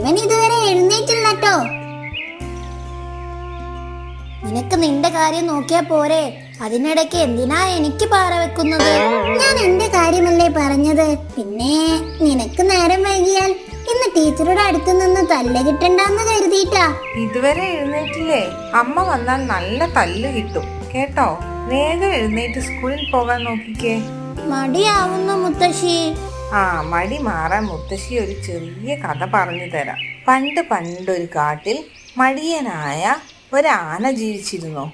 ഇവൻ ഇതുവരെ എഴുന്നേറ്റില്ലട്ടോ. നിനക്ക് നിന്റെ കാര്യം നോക്കിയാ പോരെ, അതിനിടയ്ക്ക് എന്തിനാ എനിക്ക് പാറ വെക്കുന്നത്? ഞാൻ എന്റെ കാര്യമല്ലേ പറഞ്ഞത്. പിന്നെ നിനക്ക് നേരം വൈകിയാൽ ഇന്ന് ടീച്ചറുടെ അടുത്ത് നിന്ന് തല്ല് കിട്ടണ്ടെന്ന് കരുതിയിട്ടാ. ഇതുവരെ എഴുന്നേറ്റില്ലേ? അമ്മ വന്നാൽ നല്ല തല്ല് കിട്ടും കേട്ടോ. വേഗം എഴുന്നേറ്റ് സ്കൂളിൽ പോകാൻ നോക്കിക്കേ. മടിയാവുന്നു മുത്തശ്ശി. മടി മാറാൻ മുത്തശ്ശി ഒരു ചെറിയ കഥ പറഞ്ഞു തരാം. പണ്ടൊരു കാട്ടിൽ മടിയനായ ഒരാന ജീവിച്ചിരുന്നു.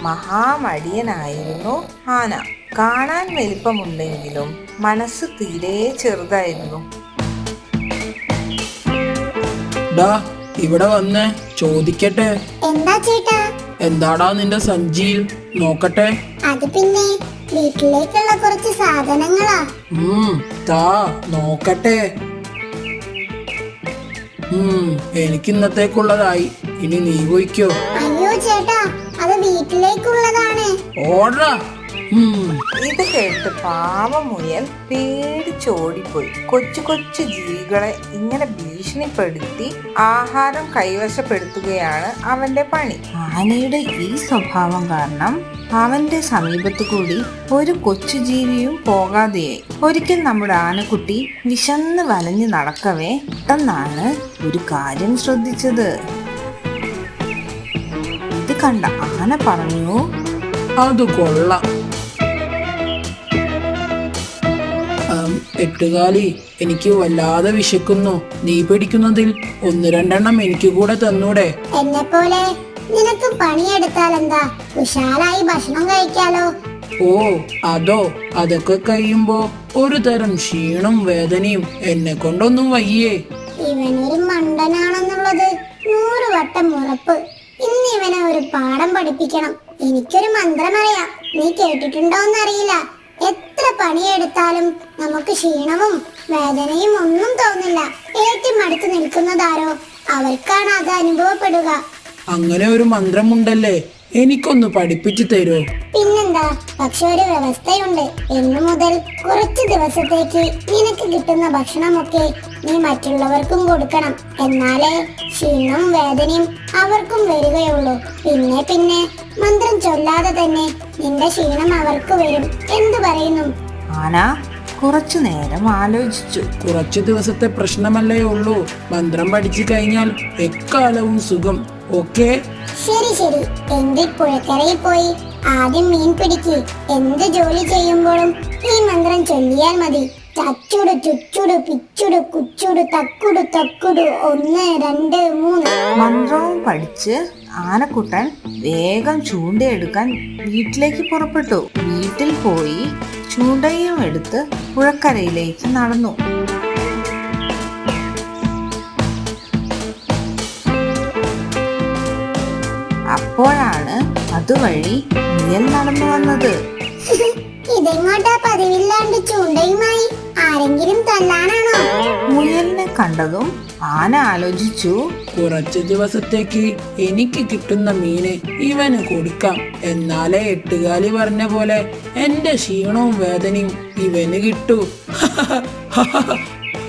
മഹാമടിയനായിരുന്നു ആന. കാണാൻ വലിപ്പമുണ്ടെങ്കിലും മനസ്സ് തീരെ ചെറുതായിരുന്നു. ഇവിടെ വന്നേ, ചോദിക്കട്ടെ. എന്താ ചേട്ടാ? എന്താടാ നിന്റെ സഞ്ചിയിൽ? നോക്കട്ടെ. അത് പിന്നെ വീട്ടിലേക്കുള്ള കുറച്ച് സാധനങ്ങളാ. താ നോക്കട്ടെ. എനിക്ക് ഇന്നത്തേക്കുള്ളതായി. ഇനി നീ പോയിക്കോ. അയ്യോ ചേട്ടാ, അത് വീട്ടിലേക്കുള്ളതാണ്. ഓടാ. ഇത് കേട്ട് പാവം മുയൽ പേടിച്ചോടിപ്പോയി. കൊച്ചു ജീവികളെ ഇങ്ങനെ ഭീഷണിപ്പെടുത്തി ആഹാരം കൈവശപ്പെടുത്തുകയാണ് അവന്റെ പണി. ആനയുടെ ഈ സ്വഭാവം കാരണം അവന്റെ സമീപത്തു കൂടി ഒരു കൊച്ചു ജീവിയും പോകാതെയായി. ഒരിക്കൽ നമ്മുടെ ആനക്കുട്ടി വിശന്ന് വലഞ്ഞു നടക്കവേ പെട്ടെന്നാണ് ഒരു കാര്യം ശ്രദ്ധിച്ചത്. ഇത് കണ്ട ആന പറഞ്ഞു, അത് കൊള്ളാം. എട്ടുകാലി, എനിക്ക് വല്ലാതെ വിശക്കുന്നു. നീ പിടിക്കുന്നതിൽ 1-2 എനിക്ക് കൂടെ തന്നൂടെ? എന്നെ പോലെ നിനക്ക് പണിയെടുത്താൽ എന്താ, കുശാലായി ഭക്ഷണം കഴിക്കാലോ. ഓ അതോ? അതൊക്കെ കഴിയുമ്പോ ഒരു തരം ക്ഷീണം വേദനയും എന്നെ കൊണ്ടൊന്നും വയ്യേ. ഇവനൊരു മണ്ടനാണെന്നുള്ളത് 100 വട്ടം ഉറപ്പ്. ഇന്ന് ഇവനെ ഒരു പാഠം പഠിപ്പിക്കണം. എനിക്കൊരു മന്ത്രം അറിയാം, നീ കേട്ടിട്ടുണ്ടോന്നറിയില്ല. എത്ര പണിയെടുത്താലും നമുക്ക് ക്ഷീണവും വേദനയും ഒന്നും തോന്നില്ല. ഏറ്റവും അടുത്ത് നിൽക്കുന്നതാരോ അവർക്കാണ് അത് അനുഭവപ്പെടുക. അങ്ങനെ ഒരു മന്ത്രമുണ്ടല്ലേ? എനിക്കൊന്ന് പഠിപ്പിച്ചു തരോ? പിന്നെന്താ, പക്ഷെ ഒരു വ്യവസ്ഥയുണ്ട്. ഇന്നു മുതൽ കുറച്ച് ദിവസത്തേക്ക് നിനക്ക് കിട്ടുന്ന ഭക്ഷണമൊക്കെ നീ മറ്റുള്ളവർക്കും കൊടുക്കണം. എന്നാലേ ക്ഷീണവും വേദനയും അവർക്കും വരികയുള്ളൂ. പിന്നെ മന്ത്രം ചൊല്ലാതെ തന്നെ നിന്റെ ക്ഷീണം അവർക്ക് വരും. എന്തു പറയുന്നു? ആന കുറച്ചു നേരം ആലോചിച്ചു. കുറച്ചു ദിവസത്തെ പ്രശ്നമല്ലേ ഉള്ളൂ. മന്ത്രം പഠിച്ചു കഴിഞ്ഞാൽ എക്കാലവും സുഖം. ഓക്കേ, ശരി. എങ്കിൽ പുഴക്കരയിൽ പോയി ആദ്യം മീൻ പിടിക്ക്. എന്ത് ജോലി ചെയ്യുമ്പോഴും ഈ മന്ത്രം ചൊല്ലിയാൽ മതി. ചച്ചുടു ചുച്ചുടു പിച്ചുടു കുച്ചുടു തക്കുടു തക്കുടു 1 2 3. മന്ത്രവും പഠിച്ച് ആനക്കുട്ടൻ വേഗം ചൂണ്ടയെടുക്കാൻ വീട്ടിലേക്ക് പുറപ്പെട്ടു. വീട്ടിൽ പോയി ചൂണ്ടയും എടുത്ത് പുഴക്കരയിലേക്ക് നടന്നു. അപ്പോഴാണ് അതുവഴി മുയൽ നടന്നു വന്നത്. ഇതെങ്ങോട്ടാ പതിവില്ലാണ്ട് ചൂണ്ടയുമായി? ആരെങ്കിലും തല്ലാനാണോ? മുയലിനെ കണ്ടതും ആന ആലോചിച്ചു, കുറച്ചു ദിവസത്തേക്ക് എനിക്ക് കിട്ടുന്ന മീന് ഇവന് കൊടുക്കാം. എന്നാലേ എട്ടുകാലി പറഞ്ഞ പോലെ എന്റെ ക്ഷീണവും വേദനയും ഇവന് കിട്ടൂ.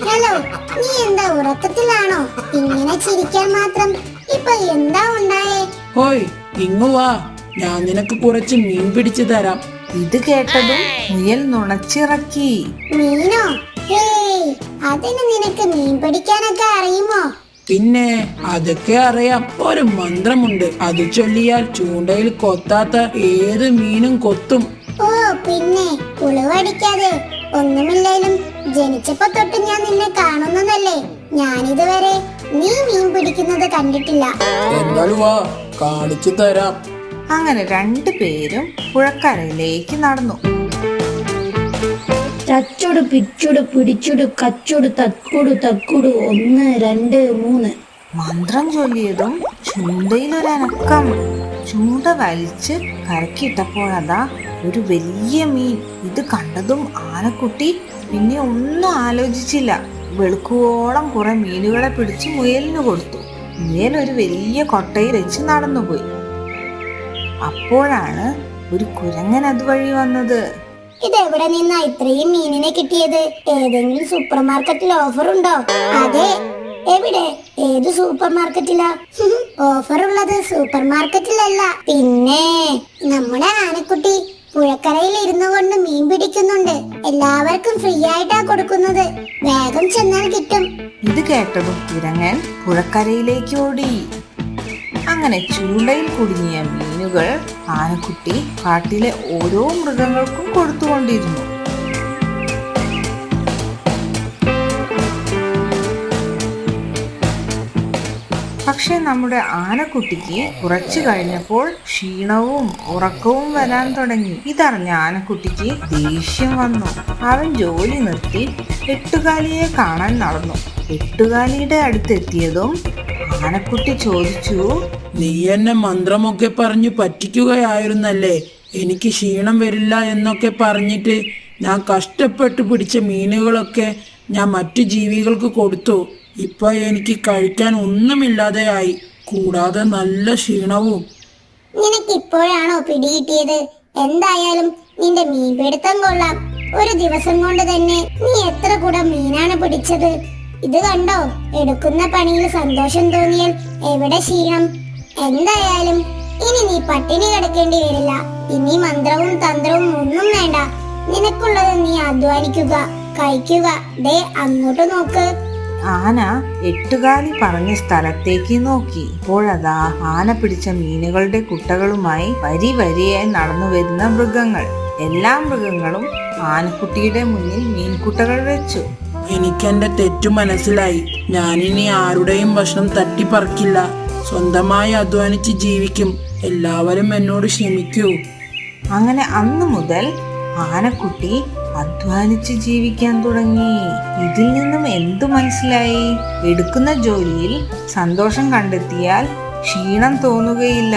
ഹലോ, നീ എന്താ ഉറക്കത്തിലാണോ? ഇങ്ങനെ ചിരിക്കാൻ മാത്രം ഇപ്പൊ എന്താ ഉണ്ടായേ? ഹോയ്, ഇങ്ങു വാ, ഞാൻ നിനക്ക് കുറച്ച് മീൻ പിടിച്ചു തരാം. ഇത് കേട്ടതും മുയൽ നുണച്ചിറക്കി. മീനോ? ഹേയ്, അതിന് നിനക്ക് മീൻ പിടിക്കാനൊക്കെ അറിയുമോ? പിന്നെ അതൊക്കെ അറിയാം. ഒരു മന്ത്രമുണ്ട്, അത് ചൊല്ലിയാൽ ചൂണ്ടയിൽ കൊത്താത്ത ഏത് മീനും കൊത്തും. ഓ പിന്നെ ഉളവടിക്കാതെ. ഒന്നുമില്ലേലും ജനിച്ചപ്പോ തൊട്ട് ഞാൻ നിന്നെ കാണുന്നതല്ലേ. ഞാനിതുവരെ നീ മീൻ പിടിക്കുന്നത് കണ്ടിട്ടില്ല. എന്നാൽ വാ, കാണിച്ചു തരാം. അങ്ങനെ 2 പേരും പുഴക്കരയിലേക്ക് നടന്നു. ചച്ചുടു പിച്ചുടു പിടിച്ചുടു കച്ചുടു തക്കുടു തക്കുടു 1 2 3. മന്ത്രം ചൊല്ലിയതും ചൂണ്ടയിലൊരനക്കം. ചൂണ്ട വലിച്ച് കരക്കിട്ടപ്പോഴതാ ഒരു വലിയ മീൻ. ഇത് കണ്ടതും ആനക്കുട്ടി പിന്നെ ഒന്നും ആലോചിച്ചില്ല. വെളുക്കുവോളം കുറെ മീനുകളെ പിടിച്ച് മുയലിന് കൊടുത്തു. മുയൽ ഒരു വലിയ കൊട്ടയിൽ വെച്ച് നടന്നുപോയി. അപ്പോഴാണ് ഒരു കുരങ്ങൻ അതുവഴി വന്നത്. ഇതെവിടെ നിന്നാ ഇത്രയും മീനിനെ കിട്ടിയത്? ഏതെങ്കിലും സൂപ്പർ മാർക്കറ്റിൽ ഓഫർ ഉണ്ടോ? അതെ, എവിടെ? ഏത് സൂപ്പർ മാർക്കറ്റിലാ? ഓഫർ ഉള്ളത് സൂപ്പർ മാർക്കറ്റിലല്ല, പിന്നെ നമ്മുടെ ആനക്കുട്ടി പുഴക്കരയിൽ ഇരുന്നു കൊണ്ട് മീൻ പിടിക്കുന്നുണ്ട്. എല്ലാവർക്കും ഫ്രീ ആയിട്ടാ കൊടുക്കുന്നത്. വേഗം ചെന്നാൽ കിട്ടും. ഇത് കേട്ടതും കുരങ്ങൻ പുഴക്കരയിലേക്ക് ഓടി. അങ്ങനെ ചൂണ്ടയിൽ കുടുങ്ങിയ മീനുകൾ ആനക്കുട്ടി കാട്ടിലെ ഓരോ മൃഗങ്ങൾക്കും കൊടുത്തുകൊണ്ടിരുന്നു. പക്ഷെ നമ്മുടെ ആനക്കുട്ടിക്ക് കുറച്ചു കഴിഞ്ഞപ്പോൾ ക്ഷീണവും ഉറക്കവും വരാൻ തുടങ്ങി. ഇതറിഞ്ഞ ആനക്കുട്ടിക്ക് ദേഷ്യം വന്നു. അവൻ ജോലി നിർത്തി എട്ടുകാലിയെ കാണാൻ നടന്നു. എട്ടുകാലിയുടെ അടുത്തെത്തിയതും ആനക്കുട്ടി ചോദിച്ചു, നീ എന്നെ മന്ത്രമൊക്കെ പറഞ്ഞു പറ്റിക്കുകയായിരുന്നല്ലേ? എനിക്ക് ക്ഷീണം വരില്ല എന്നൊക്കെ പറഞ്ഞിട്ട് ഞാൻ കഷ്ടപ്പെട്ട് പിടിച്ച മീനുകളൊക്കെ ഞാൻ മറ്റു ജീവികൾക്ക് കൊടുത്തു. ഇപ്പൊ എനിക്ക് കഴിക്കാൻ ഒന്നുമില്ലാതെയായി, കൂടാതെ നല്ല ക്ഷീണവും. നിനക്കിപ്പോഴാണോ പിടികിട്ടിയത്? എന്തായാലും നിന്റെ മീൻ പിടുത്തം കൊള്ളാം. ഒരു ദിവസം കൊണ്ട് തന്നെ നീ എത്ര കൂടെ മീനാണ് പിടിച്ചത്? ഇത് കണ്ടോ? എടുക്കുന്ന പണിയിൽ സന്തോഷം തോന്നിയാൽ എവിടെ ക്ഷീണം? എന്തായാലും ഇനി നീ പട്ടിണി കിടക്കേണ്ടി വരില്ല. ഇനി മന്ത്രവും തന്ത്രവും ഒന്നും വേണ്ട. നിനക്കുള്ളത് നീ അധ്വാനിക്കുക, കഴിക്കുക. ദേ അങ്ങോട്ട് നോക്ക്. ആന എട്ടുകാലി പറഞ്ഞ സ്ഥലത്തേക്ക് നോക്കി. അപ്പോഴതാ ആന പിടിച്ച മീനുകളുടെ കുട്ടകളുമായി വരി വരിയായി നടന്നു വരുന്ന മൃഗങ്ങൾ. എല്ലാ മൃഗങ്ങളും ആനക്കുട്ടിയുടെ മുന്നിൽ മീൻകുട്ടകൾ വെച്ചു. എനിക്കെന്റെ തെറ്റു മനസ്സിലായി. ഞാനിനി ആരുടെയും ഭക്ഷണം തട്ടിപ്പറിക്കില്ല. സ്വന്തമായി അധ്വാനിച്ച് ജീവിക്കും. എല്ലാവരും എന്നോട് ക്ഷമിക്കൂ. അങ്ങനെ അന്നു മുതൽ ആനക്കുട്ടി അധ്വാനിച്ച് ജീവിക്കാൻ തുടങ്ങി. ഇതിൽ നിന്നും എന്തു മനസ്സിലായി? എടുക്കുന്ന ജോലിയിൽ സന്തോഷം കണ്ടെത്തിയാൽ ക്ഷീണം തോന്നുകയില്ല.